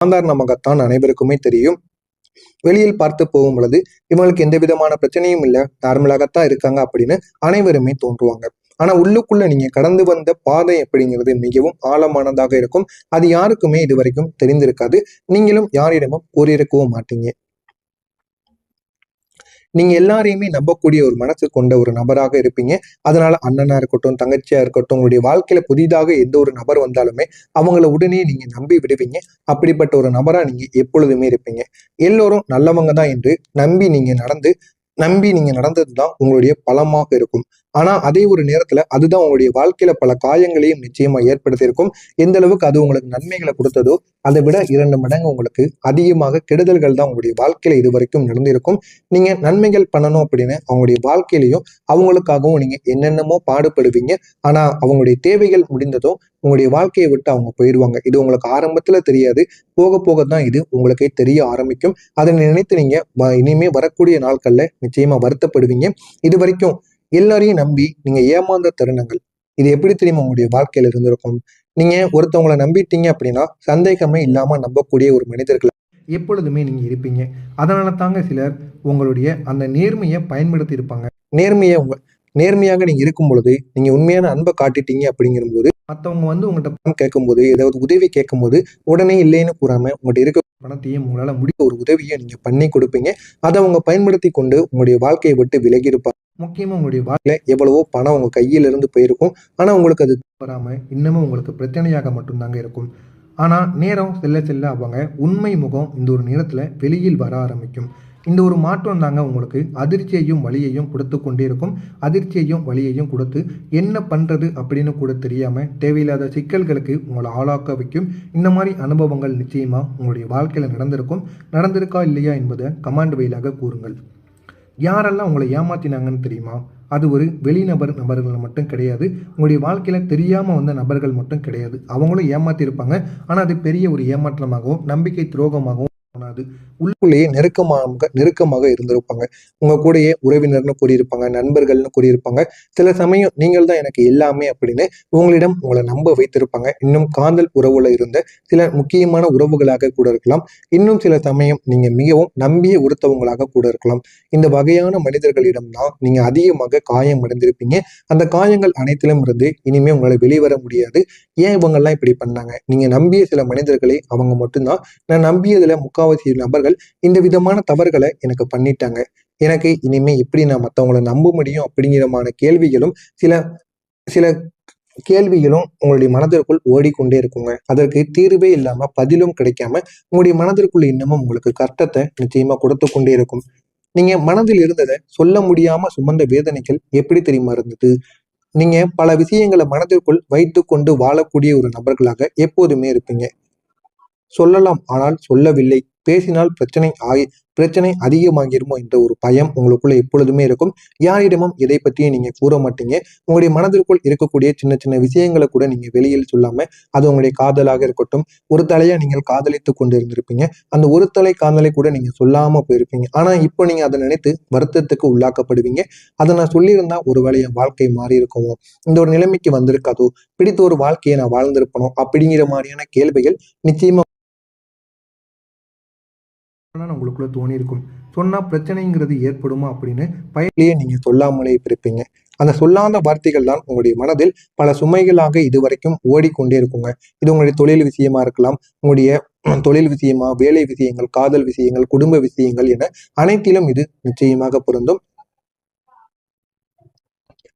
சாதாரணமாகத்தான் அனைவருக்குமே தெரியும். வெளியில் பார்த்து போகும் பொழுது இவங்களுக்கு எந்த விதமான பிரச்சனையும் இல்லை, நார்மலாகத்தான் இருக்காங்க அப்படின்னு அனைவருமே தோன்றுவாங்க. ஆனா உள்ளுக்குள்ள நீங்க கடந்து வந்த பாதை அப்படிங்கிறது மிகவும் ஆழமானதாக இருக்கும். அது யாருக்குமே இது வரைக்கும் தெரிந்திருக்காது. நீங்களும் யாரிடமும் கூறியிருக்கவும் மாட்டீங்க. நீங்க எல்லாரையுமே நம்பக்கூடிய ஒரு மனசு கொண்ட ஒரு நபராக இருப்பீங்க. அதனால அண்ணனா இருக்கட்டும், தங்கச்சியா இருக்கட்டும், உங்களுடைய வாழ்க்கையில புதிதாக எந்த ஒரு நபர் வந்தாலுமே அவங்கள உடனே நீங்க நம்பி விடுவீங்க. அப்படிப்பட்ட ஒரு நபரா நீங்க எப்பொழுதுமே இருப்பீங்க. எல்லோரும் நல்லவங்க தான் என்று நம்பி நீங்க நடந்தது தான் உங்களுடைய பலமாக இருக்கும். ஆனா அதே ஒரு நேரத்துல அதுதான் உங்களுடைய வாழ்க்கையில பல காயங்களையும் நிச்சயமா ஏற்படுத்தியிருக்கும். எந்த அளவுக்கு அது உங்களுக்கு நன்மைகளை கொடுத்ததோ அதை விட 2 மடங்கு உங்களுக்கு அதிகமாக கெடுதல்கள் தான் உங்களுடைய வாழ்க்கையில இது வரைக்கும் நடந்திருக்கும். நீங்க நன்மைகள் பண்ணணும் அப்படின்னு அவங்களுடைய வாழ்க்கையிலையும் அவங்களுக்காகவும் நீங்க என்னென்னமோ பாடுபடுவீங்க. ஆனா அவங்களுடைய தேவைகள் முடிந்ததும் உங்களுடைய வாழ்க்கையை விட்டு அவங்க போயிடுவாங்க. இது உங்களுக்கு ஆரம்பத்துல தெரியாது. போக போக தான் இது உங்களுக்கே தெரிய ஆரம்பிக்கும். அதை நினைத்து நீங்க இனிமே வரக்கூடிய நாட்கள்ல நிச்சயமா வருத்தப்படுவீங்க. இது வரைக்கும் எல்லாரையும் நம்பி நீங்க ஏமாந்த தருணங்கள் இது எப்படி தெரியுமா உங்களுடைய வாழ்க்கையில இருந்திருக்கும். நீங்க ஒருத்தவங்களை நம்பிட்டீங்க அப்படின்னா சந்தேகமே இல்லாம நம்பக்கூடிய ஒரு மனிதர்கள் எப்பொழுதுமே நீங்க இருப்பீங்க. அதனால தாங்க சிலர் உங்களுடைய அந்த நேர்மையை பயன்படுத்தி இருப்பாங்க. நேர்மையை நேர்மையாக நீங்க இருக்கும் பொழுது நீங்க உண்மையான அன்பை காட்டிட்டீங்க அப்படிங்கும்போது மற்றவங்க உங்கள்கிட்ட பணம் கேட்கும்போது ஏதாவது உதவி கேட்கும்போது உடனே இல்லைன்னு கூறாம உங்கள்கிட்ட இருக்க பணத்தையும் உங்களால முடிய ஒரு உதவியை நீங்க பண்ணி கொடுப்பீங்க. அதை அவங்க பயன்படுத்தி கொண்டு உங்களுடைய வாழ்க்கையை விட்டு விலகி இருப்பாங்க. முக்கியமா உங்களுடைய வாழ்க்கையில எவ்வளவோ பணம் உங்க கையில இருந்து போயிருக்கும். ஆனா உங்களுக்கு அது வராம இன்னமும் உங்களுக்கு பிரச்சனையாக மட்டும்தாங்க இருக்கும். ஆனா நேரம் செல்ல செல்ல அவங்க உண்மை முகம் இந்த ஒரு நேரத்துல வெளியில் வர ஆரம்பிக்கும். இந்த ஒரு மாற்றம் தாங்க உங்களுக்கு அதிர்ச்சியையும் வலியையும் கொடுத்து கொண்டே இருக்கும். அதிர்ச்சியையும் வலியையும் கொடுத்து என்ன பண்றது அப்படின்னு கூட தெரியாம தேவையில்லாத சிக்கல்களுக்கு உங்களை ஆளாக்க வைக்கும். இந்த மாதிரி அனுபவங்கள் நிச்சயமா உங்களுடைய வாழ்க்கையில நடந்திருக்கா இல்லையா என்பதை கமாண்ட் வழியாக கூறுங்கள். யாரெல்லாம் உங்களை ஏமாத்தினாங்கன்னு தெரியுமா? அது ஒரு நபர்கள் மட்டும் கிடையாது. உங்களுடைய வாழ்க்கையில தெரியாம வந்த நபர்கள் மட்டும் கிடையாது. அவங்களும் ஏமாத்திருப்பாங்க. ஆனா அது பெரிய ஒரு ஏமாற்றமாகவும் நம்பிக்கை துரோகமாகவும் உள்ளுக்குள்ளேயே நெருக்கமாக இருந்திருப்பாங்க. உங்க கூடயே உறவினர்னு கூறியிருப்பாங்க, நண்பர்கள்னு கூறியிருப்பாங்க. சில சமயம் நீங்கள் தான் எனக்கு எல்லாமே அப்படின்னு உங்களை நம்ப வைத்திருப்பாங்க. இன்னும் காதல் உறவுல இருந்த சில முக்கியமான உறவுகளாக கூட இருக்கலாம். இன்னும் சில சமயம் நீங்க மிகவும் நம்பிய ஒருத்தவங்களாக கூட இருக்கலாம். இந்த வகையான மனிதர்களிடம் தான் நீங்க அதிகமாக காயம் அடைந்திருப்பீங்க. அந்த காயங்கள் அனைத்திலும் இருந்து இனிமே உங்களை வெளிவர முடியாது. ஏன் இவங்கெல்லாம் இப்படி பண்ணாங்க? நீங்க நம்பிய சில மனிதர்களை அவங்க மட்டும்தான். நான் நம்பியதுல முக்காவாசி நபர்கள் இந்த விதமான தவறுகளை எனக்கு பண்ணிட்டாங்க. எனக்கு இனிமே எப்படி நான் மற்றவங்களை நம்ப முடியும் அப்படிங்கிறமான கேள்விகளும் சில சில கேள்விகளும் உங்களுடைய மனதிற்குள் ஓடிக்கொண்டே இருக்குங்க. அதற்கு தீர்வே இல்லாம பதிலும் கிடைக்காம உங்களுடைய மனதிற்குள் இன்னமும் உங்களுக்கு கஷ்டத்தை நிச்சயமா கொடுத்து கொண்டே இருக்கும். நீங்க மனதில் இருந்ததை சொல்ல முடியாம சுமந்த வேதனைகள் எப்படி தெரியுமா இருந்தது? நீங்க பல விஷயங்களை மனதிற்குள் வைத்து கொண்டு வாழக்கூடிய ஒரு நபர்களாக எப்போதுமே இருப்பீங்க. சொல்லலாம், ஆனால் சொல்லவில்லை. பேசினால் பிரச்சனை அதிகமாகிருமோ என்ற ஒரு பயம் உங்களுக்குள்ள எப்பொழுதுமே இருக்கும். யாரிடமும் எதை பற்றியும் நீங்க கூற மாட்டீங்க. உங்களுடைய மனதிற்குள் இருக்கக்கூடிய சின்ன சின்ன விஷயங்களை கூட நீங்க வெளியில் சொல்லாம, அது உங்களுடைய காதலாக இருக்கட்டும், ஒரு தலையா நீங்கள் காதலித்து கொண்டு இருந்திருப்பீங்க. அந்த ஒரு தலை காதலை கூட நீங்க சொல்லாம போயிருப்பீங்க. ஆனா இப்போ நீங்க அதை நினைத்து வருத்தத்துக்கு உள்ளாக்கப்படுவீங்க. அதை நான் சொல்லியிருந்தா ஒருவேளை என் வாழ்க்கை மாறி இருக்கவும், இந்த ஒரு நிலைமைக்கு வந்திருக்காதோ, பிடித்த ஒரு வாழ்க்கையை நான் வாழ்ந்திருப்பணும் அப்படிங்கிற மாதிரியான கேள்விகள் நிச்சயமா உங்களுக்குள்ள தோணி இருக்கும். சொன்னா பிரச்சனைங்கிறது ஏற்படுமா அப்படின்னு பயத்திலேயே நீங்க சொல்லாமலே இருப்பீங்க. அந்த சொல்லாத வார்த்தைகள் தான் உங்களுடைய மனதில் பல சுமைகளாக இதுவரைக்கும் ஓடிக்கொண்டே இருக்குங்க. இது உங்களுடைய தொழில் விஷயமா இருக்கலாம், உங்களுடைய தொழில் விஷயமா, வேலை விஷயங்கள், காதல் விஷயங்கள், குடும்ப விஷயங்கள் என அனைத்திலும் இது நிச்சயமாக பொருந்தும்.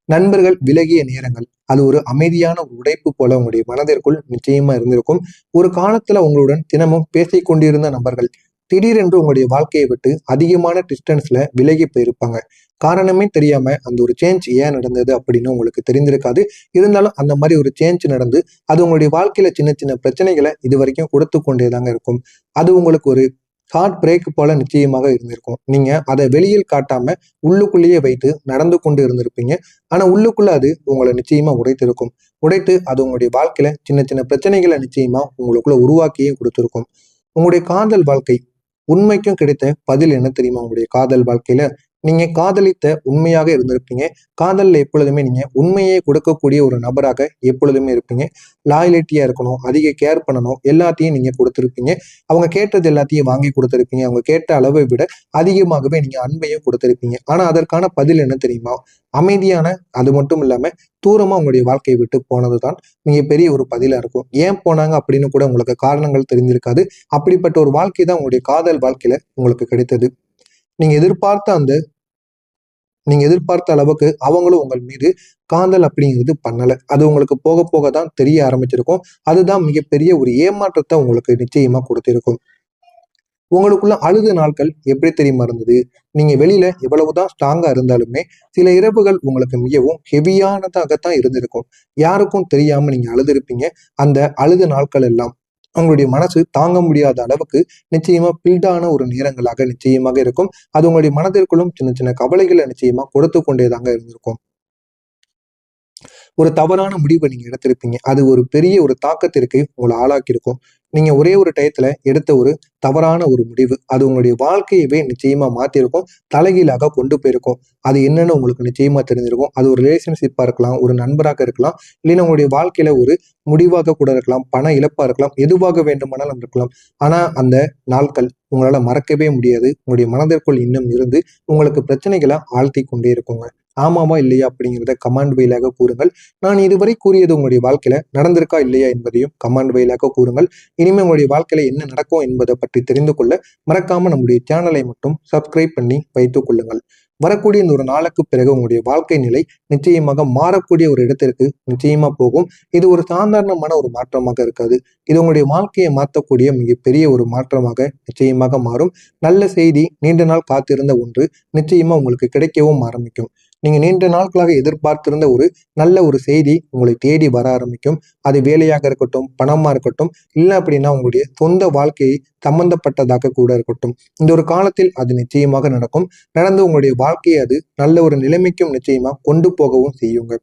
நண்பர்கள் விலகிய நேரங்கள் அது ஒரு அமைதியான ஒரு உடைப்பு போல உங்களுடைய மனதிற்குள் நிச்சயமா இருந்திருக்கும். ஒரு காலத்துல உங்களுடன் தினமும் பேசிக் கொண்டிருந்த நபர்கள் திடீரென்று உங்களுடைய வாழ்க்கையை விட்டு அதிகமான டிஸ்டன்ஸ்ல விலகி போயிருப்பாங்க. காரணமே தெரியாம அந்த ஒரு சேஞ்ச் ஏன் நடந்தது அப்படின்னு உங்களுக்கு தெரிந்திருக்காது. இருந்தாலும் அந்த மாதிரி ஒரு சேஞ்ச் நடந்து அது உங்களுடைய வாழ்க்கையில சின்ன சின்ன பிரச்சனைகளை இது வரைக்கும் கொடுத்து கொண்டேதாங்க இருக்கும். அது உங்களுக்கு ஒரு ஹார்ட் பிரேக் போல நிச்சயமாக இருந்திருக்கும். நீங்க அதை வெளியில் காட்டாம உள்ளுக்குள்ளேயே வைத்து நடந்து கொண்டு இருந்திருப்பீங்க. ஆனா உள்ளுக்குள்ள அது உங்களை நிச்சயமா உடைத்திருக்கும். உடைத்து அது உங்களுடைய வாழ்க்கையில சின்ன சின்ன பிரச்சனைகளை நிச்சயமா உங்களுக்குள்ள உருவாக்கியே கொடுத்திருக்கும். உங்களுடைய காதல் வாழ்க்கை உண்மைக்கும் கிடைத்த பதில் என்ன தெரியுமா? உங்களுடைய காதல் வாழ்க்கையில நீங்க காதலித்த உண்மையாக இருந்திருப்பீங்க. காதல்ல எப்பொழுதுமே நீங்க உண்மையை கொடுக்கக்கூடிய ஒரு நபராக எப்பொழுதுமே இருப்பீங்க. லாயலிட்டியா இருக்கணும், அதிக கேர் பண்ணணும், எல்லாத்தையும் நீங்க கொடுத்திருப்பீங்க. அவங்க கேட்டது எல்லாத்தையும் வாங்கி கொடுத்திருப்பீங்க. அவங்க கேட்ட அளவை விட அதிகமாகவே நீங்க அன்பையும் கொடுத்திருப்பீங்க. ஆனா அதற்கான பதில் என்ன தெரியுமா? அமைதியான, அது மட்டும் இல்லாம தூரமா உங்களுடைய வாழ்க்கையை விட்டு போனதுதான் மிகப்பெரிய ஒரு பதிலா இருக்கும். ஏன் போனாங்க அப்படின்னு கூட உங்களுக்கு காரணங்கள் தெரிஞ்சிருக்காது. அப்படிப்பட்ட ஒரு வாழ்க்கை தான் உங்களுடைய காதல் வாழ்க்கையில உங்களுக்கு கிடைத்தது. நீங்க எதிர்பார்த்த அந்த நீங்க எதிர்பார்த்த அளவுக்கு அவங்களும் உங்கள் மீது காதல் அப்படிங்கிறது பண்ணல. அது உங்களுக்கு போக போக தான் தெரிய ஆரம்பிச்சிருக்கும். அதுதான் மிகப்பெரிய ஒரு ஏமாற்றத்தை உங்களுக்கு நிச்சயமா கொடுத்திருக்கும். உங்களுக்குள்ள அழுத நாட்கள் எப்படி தெரியுமா இருந்தது? நீங்க வெளியில எவ்வளவுதான் ஸ்ட்ராங்கா இருந்தாலுமே, சில இரவுகள் உங்களுக்கு மிகவும் ஹெவியானதாகத்தான் இருந்திருக்கும். யாருக்கும் தெரியாம நீங்க அழுதுருப்பீங்க. அந்த அழுத நாட்கள் எல்லாம் உங்களுடைய மனசு தாங்க முடியாத அளவுக்கு நிச்சயமா பில்டான ஒரு நேரங்களாக நிச்சயமாக இருக்கும். அது உங்களுடைய மனதிற்குள்ளும் சின்ன சின்ன கவலைகளை நிச்சயமா கொடுத்து கொண்டேதாங்க இருந்திருக்கும். ஒரு தவறான முடிவை நீங்க எடுத்திருப்பீங்க. அது ஒரு பெரிய ஒரு தாக்கத்திற்கு உங்கள ஆளாக்கியிருக்கும். நீங்க ஒரே ஒரு டயத்துல எடுத்த ஒரு தவறான ஒரு முடிவு, அது உங்களுடைய வாழ்க்கையவே நிச்சயமா மாத்தியிருக்கும். தலைகீழாக கொண்டு போயிருக்கும். அது என்னன்னு உங்களுக்கு நிச்சயமா தெரிஞ்சிருக்கும். அது ஒரு ரிலேஷன்ஷிப்பா இருக்கலாம், ஒரு நண்பராக இருக்கலாம், இல்லைன்னா உங்களுடைய வாழ்க்கையில ஒரு முடிவாக கூட இருக்கலாம், பண இழப்பா இருக்கலாம், எதுவாக வேண்டுமானாலும் இருக்கலாம். ஆனா அந்த நாட்கள் உங்களால மறக்கவே முடியாது. உங்களுடைய மனதிற்குள் இன்னும் இருந்து உங்களுக்கு பிரச்சனைகளை ஆழ்த்தி கொண்டே இருக்குங்க. ஆமாவா இல்லையா அப்படிங்கிறத கமெண்ட் வாயிலாக கூறுங்கள். நான் இதுவரை கூறியது உங்களுடைய வாழ்க்கையில நடந்திருக்கா இல்லையா என்பதையும் கமெண்ட் வாயிலாக கூறுங்கள். இனிமே உங்களுடைய வாழ்க்கையில என்ன நடக்கும் என்பதை பற்றி தெரிந்து கொள்ள மறக்காம நம்முடைய சேனலை மட்டும் சப்ஸ்கிரைப் பண்ணி வைத்துக் கொள்ளுங்கள். வரக்கூடிய இந்த ஒரு நாளுக்கு பிறகு உங்களுடைய வாழ்க்கை நிலை நிச்சயமாக மாறக்கூடிய ஒரு இடத்திற்கு நிச்சயமா போகும். இது ஒரு சாதாரணமான ஒரு மாற்றமாக இருக்காது. இது உங்களுடைய வாழ்க்கையை மாற்றக்கூடிய மிகப்பெரிய ஒரு மாற்றமாக நிச்சயமாக மாறும். நல்ல செய்தி, நீண்ட நாள் காத்திருந்த ஒன்று நிச்சயமா உங்களுக்கு கிடைக்கவும் ஆரம்பிக்கும். நீங்க நீண்ட நாட்களாக எதிர்பார்த்திருந்த ஒரு நல்ல ஒரு செய்தி உங்களை தேடி வர ஆரம்பிக்கும். அது வேலையாக இருக்கட்டும், பணமா இருக்கட்டும், இல்லை அப்படின்னா உங்களுடைய சொந்த வாழ்க்கையை சம்பந்தப்பட்டதாக கூட இருக்கட்டும். இந்த ஒரு காலத்தில் அது நிச்சயமாக நடக்கும். நடந்து உங்களுடைய வாழ்க்கையை அது நல்ல ஒரு நிலைமைக்கும் நிச்சயமா கொண்டு போகவும் செய்யுங்க.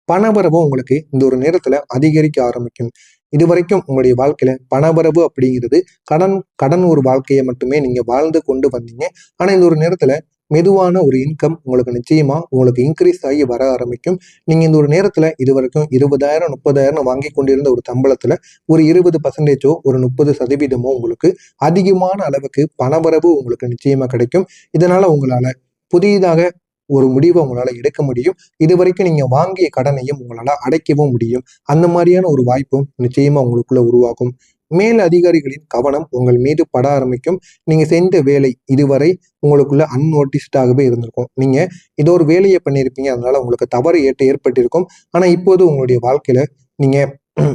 பணவரவும் உங்களுக்கு இந்த ஒரு நேரத்துல அதிகரிக்க ஆரம்பிக்கும். இதுவரைக்கும் உங்களுடைய வாழ்க்கையில பணவரவு அப்படிங்கிறது கடன் கடன் ஒரு வாழ்க்கையை மட்டுமே நீங்க வாழ்ந்து கொண்டு வந்தீங்க. ஆனா இந்த ஒரு நேரத்துல மெதுவான ஒரு இன்கம் உங்களுக்கு நிச்சயமா உங்களுக்கு இன்க்ரீஸ் ஆகி வர ஆரம்பிக்கும். நீங்க இந்த ஒரு நேரத்துல இதுவரைக்கும் 20,000 30,000 வாங்கி கொண்டிருந்த ஒரு சம்பளத்துல ஒரு 20% ஒரு 30% உங்களுக்கு அதிகமான அளவுக்கு பணவரவு உங்களுக்கு நிச்சயமா கிடைக்கும். இதனால உங்களால புதிதாக ஒரு முடிவை உங்களால எடுக்க முடியும். இதுவரைக்கும் நீங்க வாங்கிய கடனையும் உங்களால அடைக்கவும் முடியும். அந்த மாதிரியான ஒரு வாய்ப்பும் நிச்சயமா உங்களுக்குள்ள உருவாகும். மேல் அதிகாரிகளின் கவனம் உங்கள் மீது பட ஆரம்பிக்கும். நீங்க செஞ்ச வேலை இதுவரை உங்களுக்குள்ள அன்னோட்டிஸ்டாகவே இருந்திருக்கும். நீங்க ஏதோ ஒரு வேலையை பண்ணியிருப்பீங்க. அதனால உங்களுக்கு தவறு ஏற்பட்டிருக்கும். ஆனா இப்போது உங்களுடைய வாழ்க்கையில நீங்க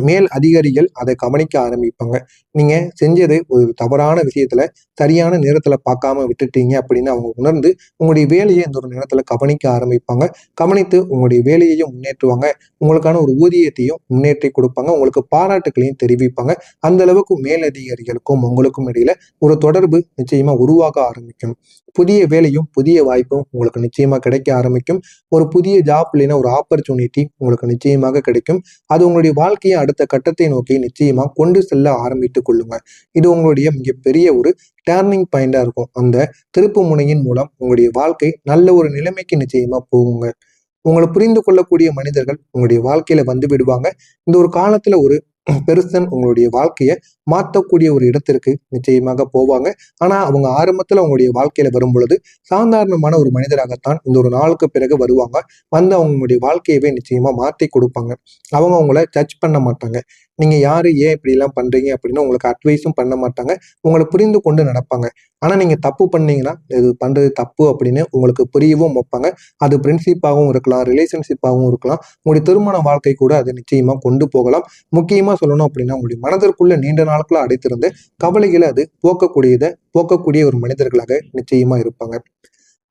மேல் அதிகாரிகள் அதை கவனிக்க ஆரம்பிப்பாங்க. நீங்க செஞ்சது ஒரு தவறான விஷயத்துல சரியான நேரத்துல பார்க்காம விட்டுட்டீங்க அப்படின்னு அவங்க உணர்ந்து உங்களுடைய வேலையை இந்த ஒரு நேரத்துல கவனிக்க ஆரம்பிப்பாங்க. கவனித்து உங்களுடைய வேலையையும் முன்னேற்றுவாங்க. உங்களுக்கான ஒரு ஊதியத்தையும் முன்னேற்றி கொடுப்பாங்க. உங்களுக்கு பாராட்டுகளையும் தெரிவிப்பாங்க. அந்த அளவுக்கு மேலதிகாரிகளுக்கும் உங்களுக்கும் இடையில ஒரு தொடர்பு நிச்சயமா உருவாக ஆரம்பிக்கும். புதிய வேலையும் புதிய வாய்ப்பும் உங்களுக்கு நிச்சயமா கிடைக்க ஆரம்பிக்கும். ஒரு புதிய ஜாப் இல்லைன்னா ஒரு ஆப்பர்ச்சுனிட்டி உங்களுக்கு நிச்சயமாக கிடைக்கும். அது உங்களுடைய வாழ்க்கையை அடுத்த கட்டத்தை நோக்கி நிச்சயமா கொண்டு செல்ல ஆரம்பித்துக் கொள்ளுங்க. இது உங்களுடைய மிகப்பெரிய ஒரு டேர்னிங் பாயிண்டா இருக்கும். அந்த திருப்பு முனையின் மூலம் உங்களுடைய வாழ்க்கை நல்ல ஒரு நிலைமைக்கு நிச்சயமா போகுங்க. உங்களை புரிந்து கொள்ளக்கூடிய மனிதர்கள் உங்களுடைய வாழ்க்கையில வந்து விடுவாங்க. இந்த ஒரு காலத்துல ஒரு பெருசன் உங்களுடைய வாழ்க்கையை மாற்றக்கூடிய ஒரு இடத்திற்கு நிச்சயமாக போவாங்க. ஆனா அவங்க ஆரம்பத்துல உங்களுடைய வாழ்க்கையில வரும் பொழுது சாதாரணமான ஒரு மனிதராகத்தான் இந்த ஒரு நாளுக்கு பிறகு வருவாங்க. வந்து அவங்களுடைய வாழ்க்கையவே நிச்சயமா மாத்தி கொடுப்பாங்க. அவங்க உங்களை ஜட்ஜ் பண்ண மாட்டாங்க. நீங்க யாரு, ஏன் இப்படி எல்லாம் பண்றீங்க அப்படின்னு உங்களுக்கு அட்வைஸும் பண்ண மாட்டாங்க. உங்களை புரிந்து கொண்டு நடப்பாங்க. ஆனா நீங்க தப்பு பண்ணீங்கன்னா இது பண்றது தப்பு அப்படின்னு உங்களுக்கு புரியவும் வைப்பாங்க. அது ஃப்ரெண்ட்ஷிப்பாகவும் இருக்கலாம், ரிலேஷன்ஷிப்பாகவும் இருக்கலாம், உங்களுடைய திருமண வாழ்க்கை கூட அது நிச்சயமா கொண்டு போகலாம். முக்கியமா சொல்லணும் அப்படின்னா உங்களுடைய மனதிற்குள்ள நீண்ட நாட்களா அடைத்திருந்த கவலைகளை அது போக்கக்கூடிய ஒரு மனிதர்களாக நிச்சயமா இருப்பாங்க.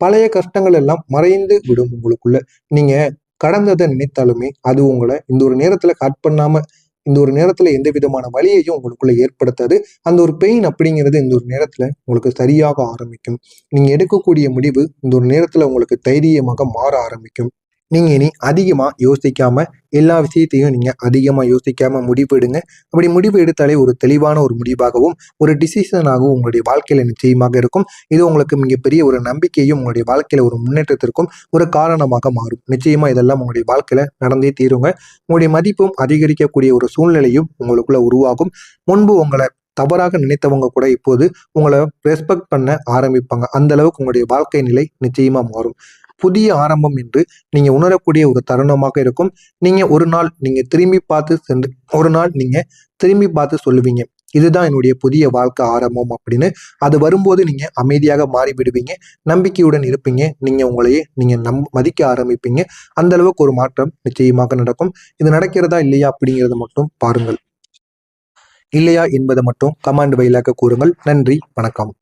பழைய கஷ்டங்கள் எல்லாம் மறைந்து விடும் உங்களுக்குள்ள. நீங்க கடந்ததை நினைத்தாலுமே அது உங்களை இந்த ஒரு நேரத்துல கட் பண்ணாம இந்த ஒரு நேரத்துல எந்த விதமான வலியையும் உங்களுக்குள்ள ஏற்படுத்தாது. அந்த ஒரு பெயின் அப்படிங்கிறது இந்த ஒரு நேரத்துல உங்களுக்கு சரியாக ஆரம்பிக்கும். நீங்க எடுக்கக்கூடிய முடிவு இந்த ஒரு நேரத்துல உங்களுக்கு தைரியமாக மாற ஆரம்பிக்கும். நீங்க இனி அதிகமா யோசிக்காம எல்லா விஷயத்தையும் நீங்க அதிகமா யோசிக்காம முடிவு எடுங்க. அப்படி முடிவு எடுத்தாலே ஒரு தெளிவான ஒரு முடிவாகவும், ஒரு டிசிஷனாகவும் உங்களுடைய வாழ்க்கையில நிச்சயமாக இருக்கும். இது உங்களுக்கு மிகப்பெரிய ஒரு நம்பிக்கையும், உங்களுடைய வாழ்க்கையில ஒரு முன்னேற்றத்திற்கும் ஒரு காரணமாக மாறும். நிச்சயமா இதெல்லாம் உங்களுடைய வாழ்க்கையில நடந்தே தீருங்க. உங்களுடைய மதிப்பும் அதிகரிக்கக்கூடிய ஒரு சூழ்நிலையும் உங்களுக்குள்ள உருவாகும். முன்பு உங்கள தவறாக நினைத்தவங்க கூட இப்போது உங்கள ரெஸ்பெக்ட் பண்ண ஆரம்பிப்பாங்க. அந்த அளவுக்கு உங்களுடைய வாழ்க்கை நிலை நிச்சயமா மாறும். புதிய ஆரம்பம் என்று நீங்க உணரக்கூடிய ஒரு தருணமாக இருக்கும். நீங்க ஒரு நாள் நீங்க திரும்பி பார்த்து சென்று ஒரு நாள் நீங்க திரும்பி பார்த்து சொல்லுவீங்க. இதுதான் என்னுடைய புதிய வாழ்க்கை ஆரம்பம் அப்படின்னு. அது வரும்போது நீங்க அமைதியாக மாறிவிடுவீங்க. நம்பிக்கையுடன் இருப்பீங்க. நீங்க உங்களையே நீங்க மதிக்க ஆரம்பிப்பீங்க. அந்த அளவுக்கு ஒரு மாற்றம் நிச்சயமாக நடக்கும். இது நடக்கிறதா இல்லையா அப்படிங்கிறத மட்டும் பாருங்கள். இல்லையா என்பதை மட்டும் கமெண்ட் வாயிலாக கூறுங்கள். நன்றி, வணக்கம்.